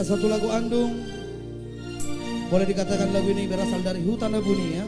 satu lagu Andung. Boleh dikatakan lagu ini berasal dari Hutan Abuni ya.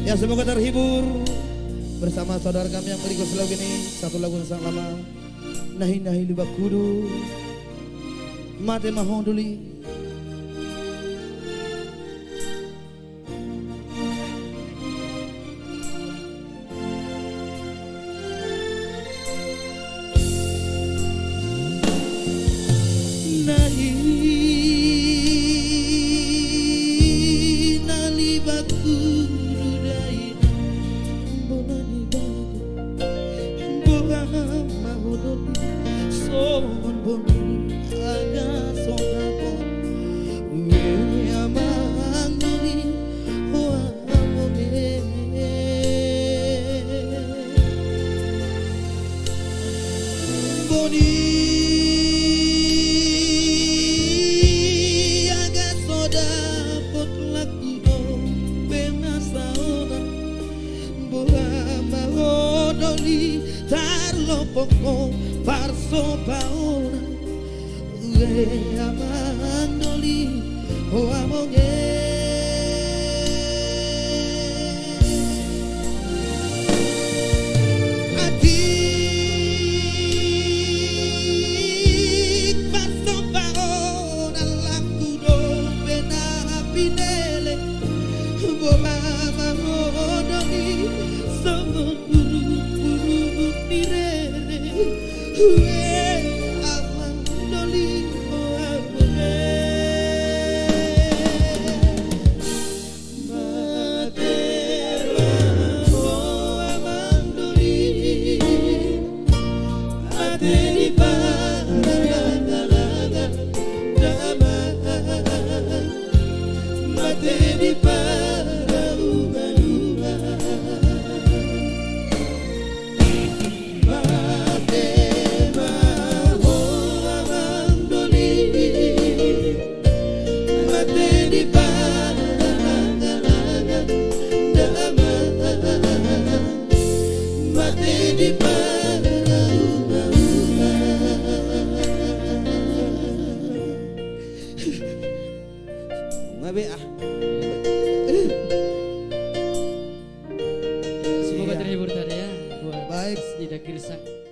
Ya, semoga terhibur bersama saudara kami yang berikut lagu ini. Satu lagu yang sangat lama, Nahi Nahi Libak Kudu Mate Mahonduli. Poko farso paona ue amandoli o amoge adik farso paona lakudo bena pinele bola mamodoli somon buru pire Semoga terhibur tadi ya buat baik tidak Kirsak.